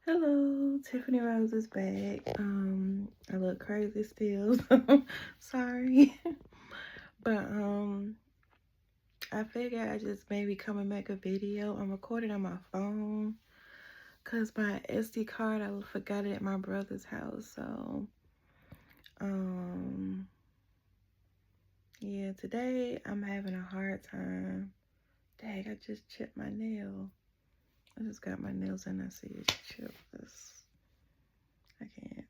Hello, Tiffany Rose is back. I look crazy still. Sorry. But I figured I just maybe come and make a video. I'm recording on my phone because my SD card I forgot it at my brother's house. So um yeah, today I'm having a hard time. Dang, I just chipped my nail. I just got my nails and I see it's chipped. I can't.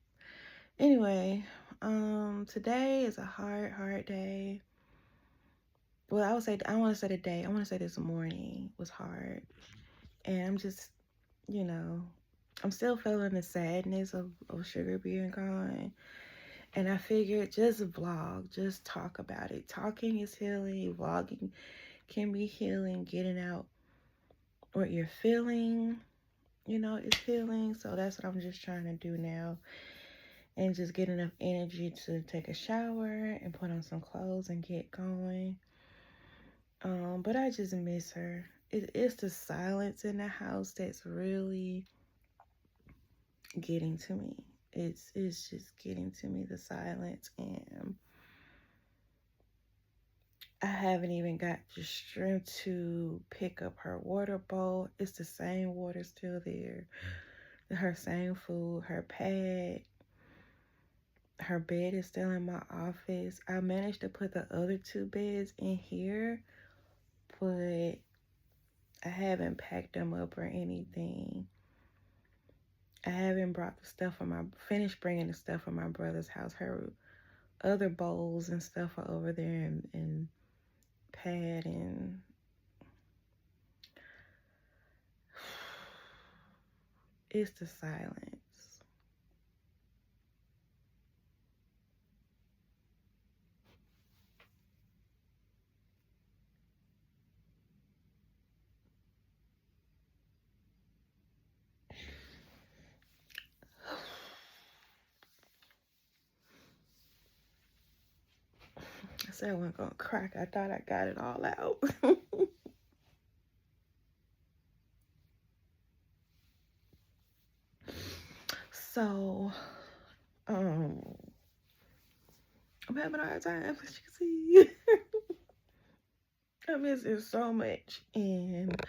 Anyway, today is a hard day. Well, I want to say the day. I want to say this morning was hard, and I'm just, you know, I'm still feeling the sadness of Sugar being gone. And I figured just vlog, just talk about it. Talking is healing. Vlogging can be healing. Getting out what you're feeling, is healing. So that's what I'm just trying to do now. And just get enough energy to take a shower and put on some clothes and get going. But I just miss her. It's the silence in the house that's really getting to me. It's just getting to me, the silence, and I haven't even got the strength to pick up her water bowl. It's the same water still there, her same food, her pad. Her bed is still in my office. I managed to put the other two beds in here, but I haven't packed them up or anything. I haven't brought the stuff finished bringing the stuff from my brother's house. Her other bowls and stuff are over there and pad and it's the silence. I said I wasn't gonna crack. I thought I got it all out. So, I'm having a hard time, as you can see. I miss it so much, and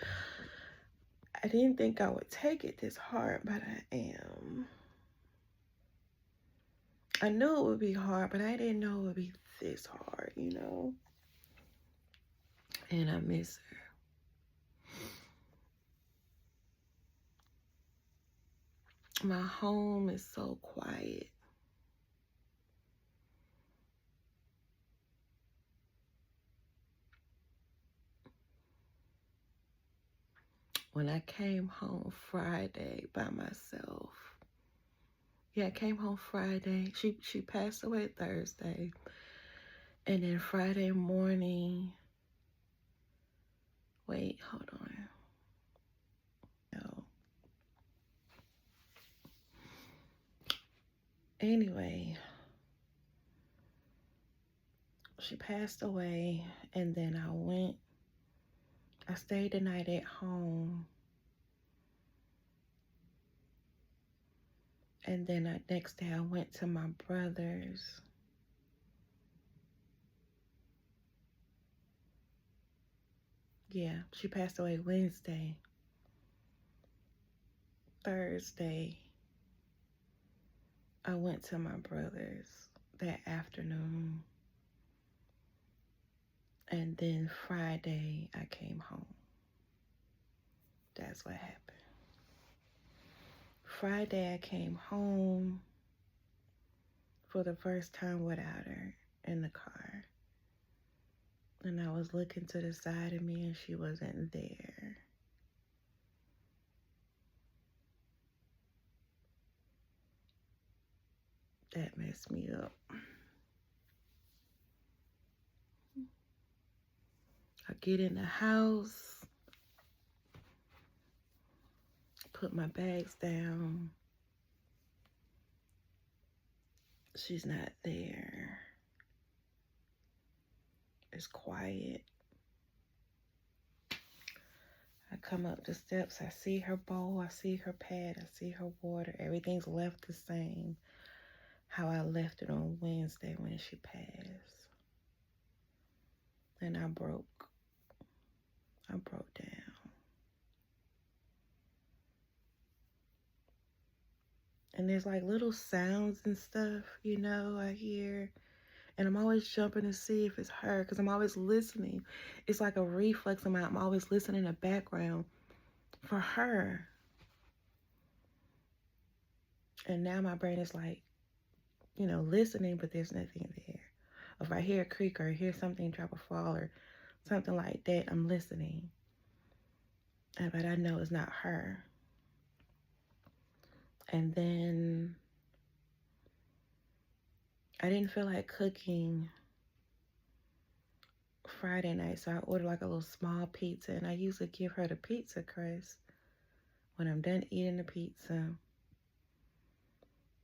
I didn't think I would take it this hard, but I am. I knew it would be hard, but I didn't know it would be this hard, And I miss her. My home is so quiet. When I came home Friday by myself. Yeah, I came home Friday. She passed away Thursday. And then Friday morning. Wait, hold on. No. Anyway, she passed away, and then I stayed the night at home. And then next day I went to my brother's. Yeah, she passed away Wednesday. Thursday, I went to my brother's that afternoon. And then Friday, I came home. That's what happened. Friday, I came home for the first time without her in the car. And I was looking to the side of me and she wasn't there. That messed me up. I get in the house, put my bags down. She's not there. It's quiet. I I come up the steps, I see her bowl, I see her pad, I see her water. Everything's left the same how I left it on Wednesday when she passed. And I broke down. And there's like little sounds and stuff, you know, I hear. And I'm always jumping to see if it's her because I'm always listening. It's like a reflex of mine. I'm always listening in the background for her. And now my brain is like, you know, listening, but there's nothing there. If I hear a creak or hear something drop or fall or something like that, I'm listening. But I know it's not her. And then I didn't feel like cooking Friday night, so I ordered like a little small pizza, and I usually give her the pizza crust when I'm done eating the pizza.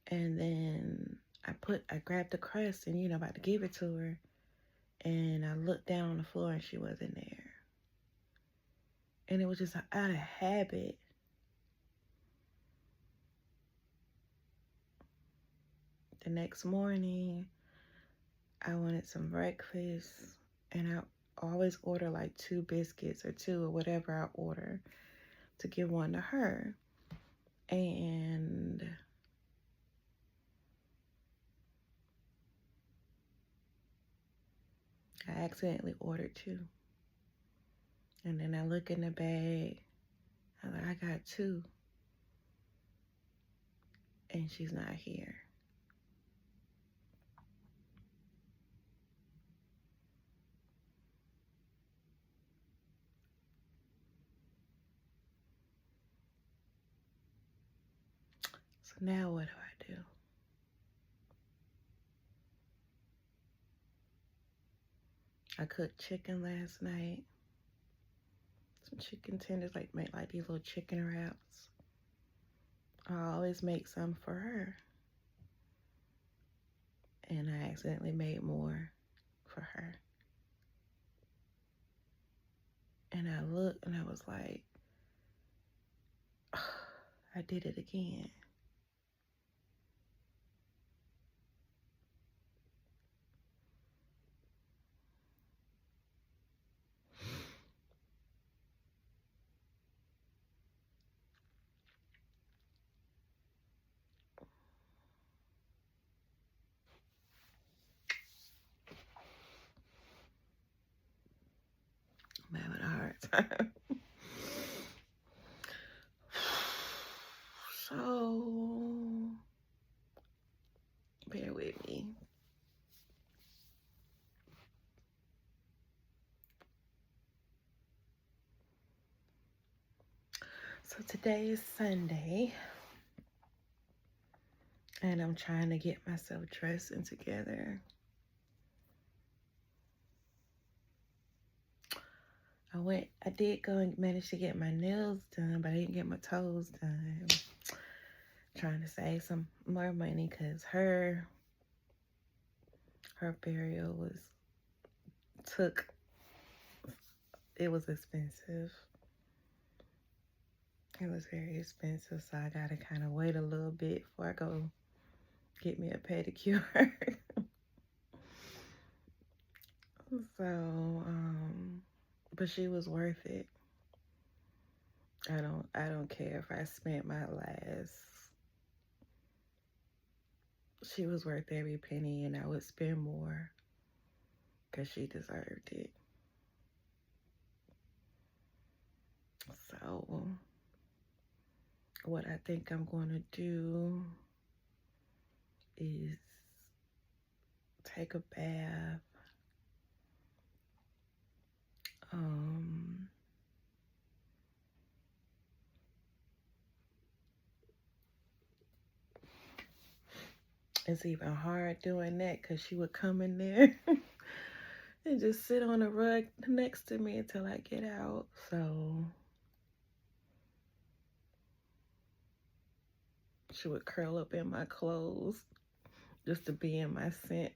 And then I grabbed the crust and, you know, about to give it to her, and I looked down on the floor and she wasn't there. And it was just out of habit. The next morning, I wanted some breakfast, and I always order like 2 biscuits or 2 or whatever I order to give one to her. And I accidentally ordered 2. And then I look in the bag, I'm like, I got 2. And she's not here. So now what do? I cooked chicken last night. Some chicken tenders, like make like these little chicken wraps. I always make some for her. And I accidentally made more for her. And I looked and I was like, oh, I did it again. I'm having a hard time. So, bear with me. So today is Sunday, and I'm trying to get myself dressed and together. I did go and manage to get my nails done, but I didn't get my toes done. Trying to save some more money because her burial it was expensive. It was very expensive, so I gotta kind of wait a little bit before I go get me a pedicure. So, but she was worth it. I don't care if I spent my last. She was worth every penny, and I would spend more because she deserved it. So, what I think I'm going to do is take a bath. It's even hard doing that because she would come in there and just sit on the rug next to me until I get out. So she would curl up in my clothes just to be in my scent.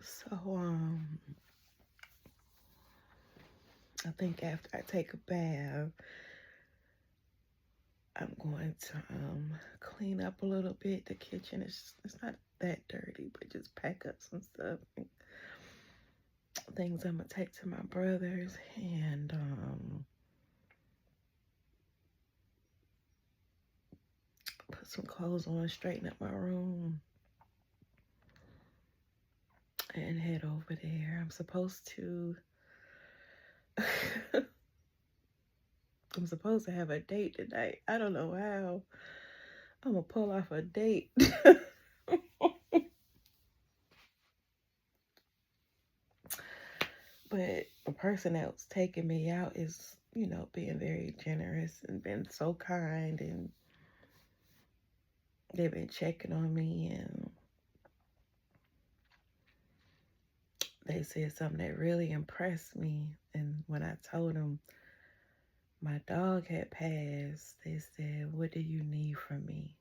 So, I think after I take a bath, I'm going to clean up a little bit. The kitchen is it's not that dirty, but just pack up some stuff, things I'm gonna take to my brother's, and put some clothes on, straighten up my room, and head over there. I'm supposed to have a date tonight. I don't know how I'm gonna pull off a date. But the person that was taking me out is, being very generous and been so kind, and they've been checking on me, and they said something that really impressed me. And when I told them my dog had passed, they said, "What do you need from me?"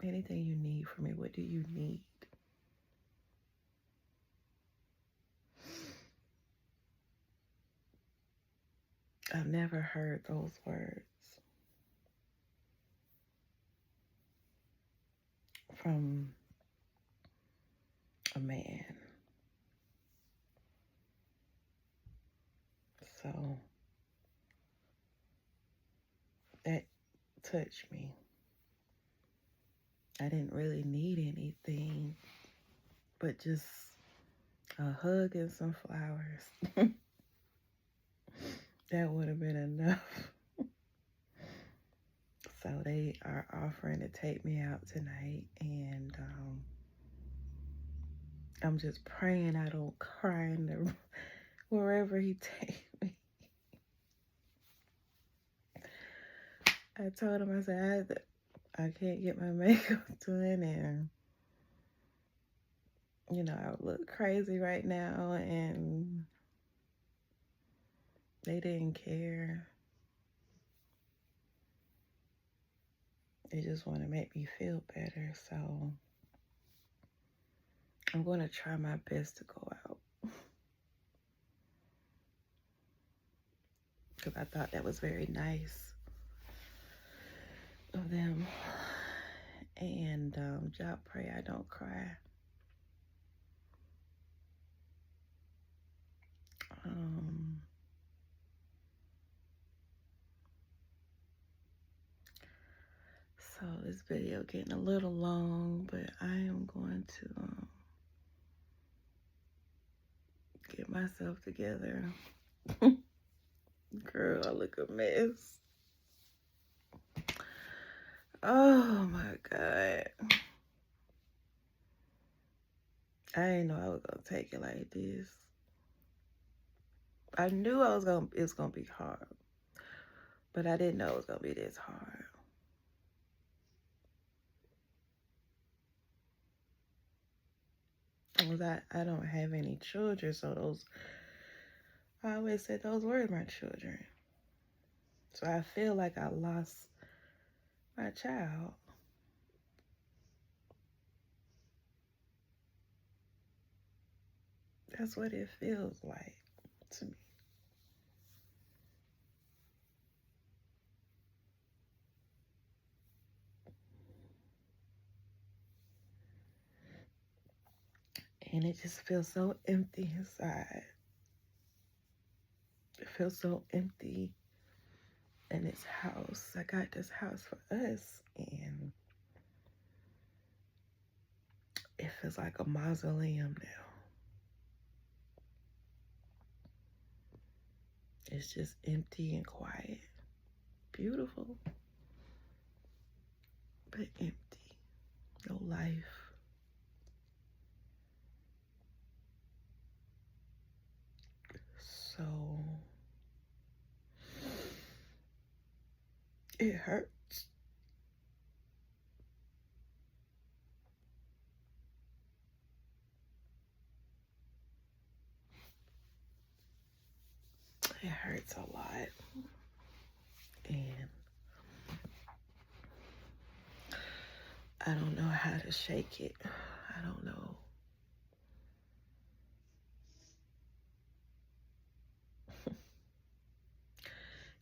Anything you need from me, what do you need? I've never heard those words from a man. So that touched me. I didn't really need anything but just a hug and some flowers. That would have been enough. So they are offering to take me out tonight, and I'm just praying I don't cry wherever he takes me. I told him, I said, I can't get my makeup done, and I look crazy right now, and they didn't care. They just want to make me feel better. So I'm going to try my best to go out, because I thought that was very nice of them. And y'all pray I don't cry. So this video getting a little long, but I am going to get myself together. Girl, I look a mess. Oh my God. I didn't know I was gonna take it like this. I knew it was gonna be hard, but I didn't know it was gonna be this hard. I don't have any children, so I always said those were my children. So I feel like I lost my child. That's what it feels like to me. And it just feels so empty inside. It feels so empty in this house. I got this house for us, and it feels like a mausoleum now. It's just empty and quiet. Beautiful, but empty. No life. So it hurts. It hurts a lot. And I don't know how to shake it. I don't know.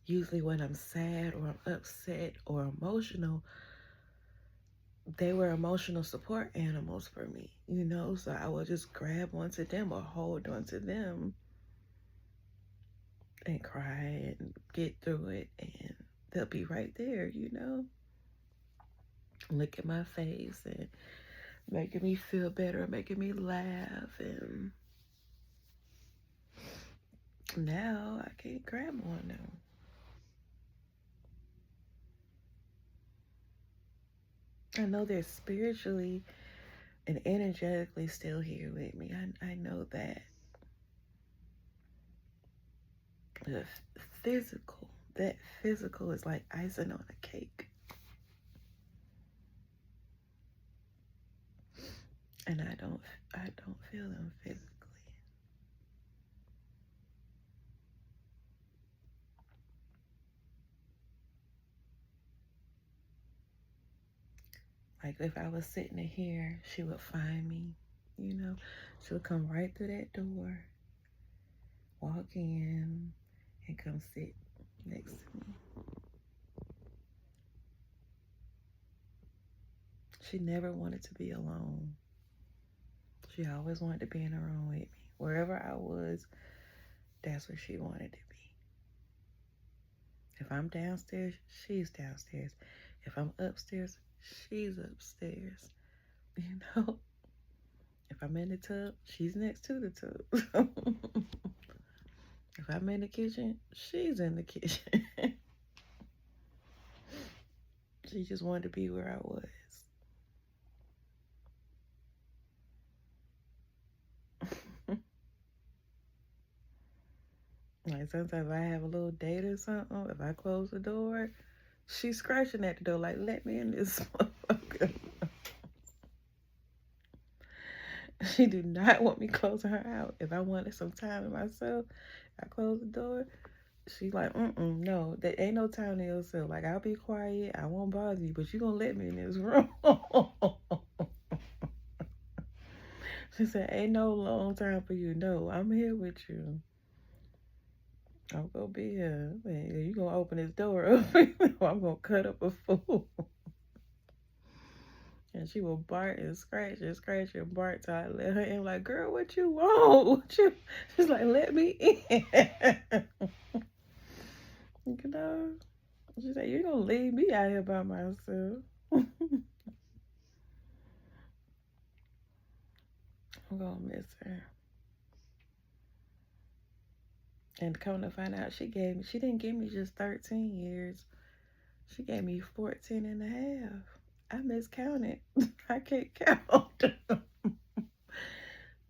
Usually when I'm sad or I'm upset or emotional, they were emotional support animals for me, you know? So I would just grab onto them or hold onto them and cry and get through it. And they'll be right there, you know? Look at my face and making me feel better, making me laugh. And now I can't grab on them. I know they're spiritually and energetically still here with me. I know that. The physical, that physical is like icing on a cake. And I don't feel them physically. Like if I was sitting in here, she would find me, you know. She would come right through that door, walk in, and come sit next to me. She never wanted to be alone. She always wanted to be in a room with me. Wherever I was, that's where she wanted to be. If I'm downstairs, she's downstairs. If I'm upstairs, she's upstairs. You know? If I'm in the tub, she's next to the tub. If I'm in the kitchen, she's in the kitchen. She just wanted to be where I was. Like sometimes if I have a little date or something, if I close the door, she's scratching at the door like, let me in this motherfucker. She do not want me closing her out. If I wanted some time to myself, I close the door. She's like, no, there ain't no time to yourself. Like, I'll be quiet. I won't bother you, but you going to let me in this room. She said, ain't no long time for you. No, I'm here with you. I'm going to be here. Man, you going to open this door up. I'm going to cut up a fool. And she will bark and scratch and bark till I let her in. Like, girl, what you want? What you? She's like, let me in. You know? She said, you going to leave me out here by myself. I'm going to miss her. And come to find out, she didn't give me just 13 years. She gave me 14 and a half. I miscounted. I can't count.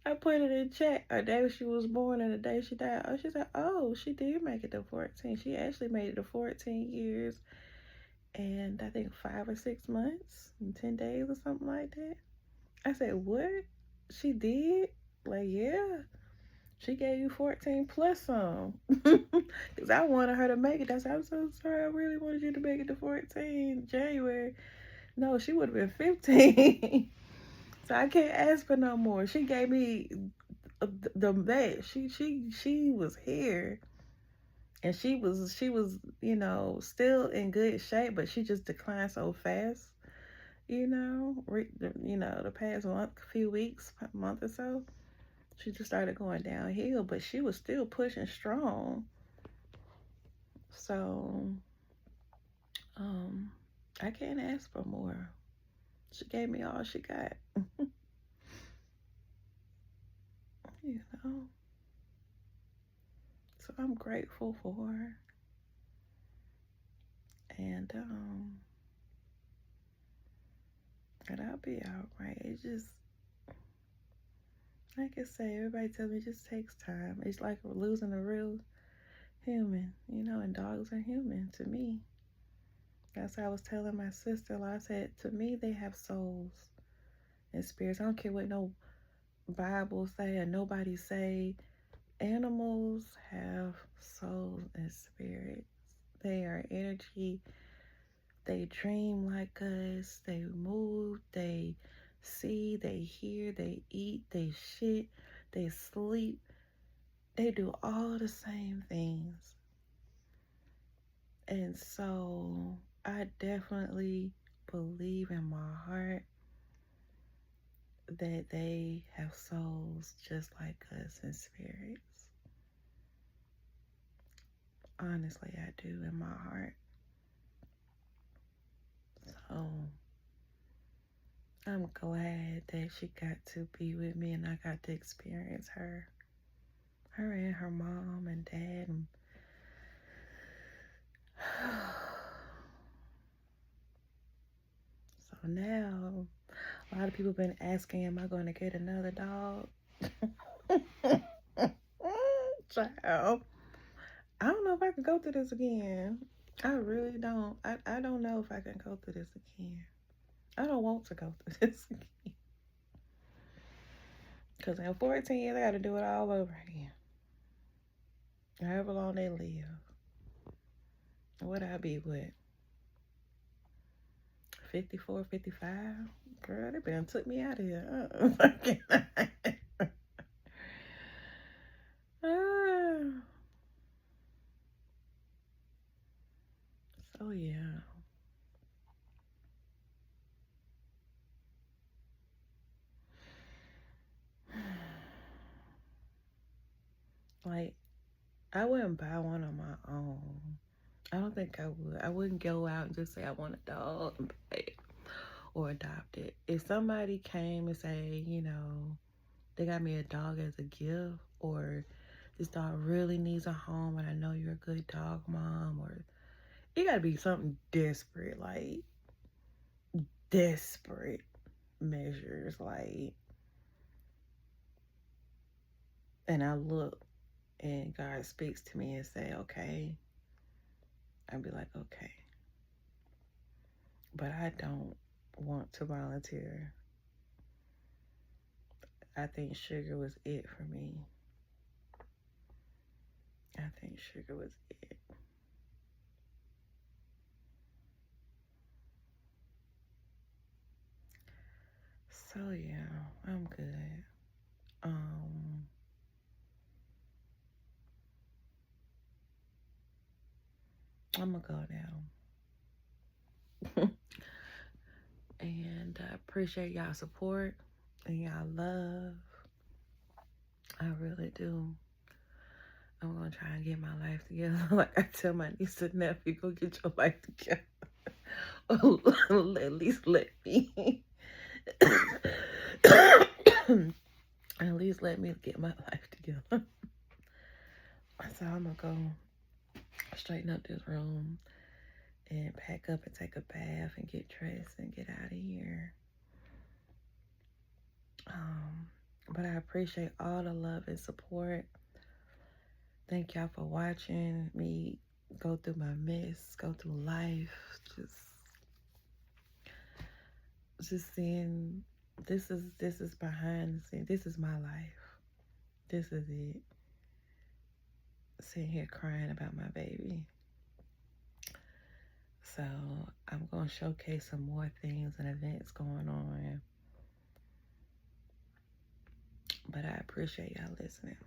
I put it in chat a day she was born and the day she died. Oh, she said, oh, she did make it to 14. She actually made it to 14 years and I think 5 or 6 months and 10 days or something like that. I said, what? She did? Like, yeah. She gave you 14 plus some. Because I wanted her to make it. I said, I'm so sorry. I really wanted you to make it to 14 January. No, she would have been 15. So I can't ask for no more. She gave me the that. She was here. And she was, you know, still in good shape, but she just declined so fast. You know, the past few weeks, month or so. She just started going downhill, but she was still pushing strong. So, I can't ask for more. She gave me all she got. You know. So I'm grateful for her. And I'll be alright. It just, like I say, everybody tells me it just takes time. It's like losing a real human, you know, and dogs are human to me. That's what I was telling my sister-in-law. I said, to me, they have souls and spirits. I don't care what no Bible say or nobody say. Animals have souls and spirits. They are energy They dream like us. They move. They see. They hear. They eat. They shit. They sleep. They do all the same things. And so I definitely believe in my heart that they have souls just like us and spirits. Honestly, I do in my heart. So I'm glad that she got to be with me and I got to experience her. Her and her mom and dad. And so now, a lot of people been asking, am I going to get another dog? Child, I don't know if I can go through this again. I really don't. I don't know if I can go through this again. I don't want to go through this again. Because in 14 years, I got to do it all over again. However long they live. What I be with? 54, 55? Girl, they been took me out of here. So, yeah. Like, I wouldn't buy one on my own. I don't think I would. I wouldn't go out and just say I want a dog and buy it or adopt it. If somebody came and say, you know, they got me a dog as a gift, or this dog really needs a home and I know you're a good dog mom, or it gotta be something desperate, like desperate measures, like, and I look and God speaks to me and say, okay, I'd be like, okay. But I don't want to volunteer. I think sugar was it for me. I think sugar was it. So yeah, I'm good. Um, I'm gonna go now. And I appreciate y'all support and y'all love. I really do. I'm gonna try and get my life together. Like I tell my niece and nephew, go get your life together. At least let me. At least let me get my life together. So I'm gonna go straighten up this room and pack up and take a bath and get dressed and get out of here. But I appreciate all the love and support. Thank y'all for watching me go through my mess, go through life, just seeing this is behind the scenes. This is my life. This is it. Sitting here crying about my baby. So I'm gonna showcase some more things and events going on. But I appreciate y'all listening.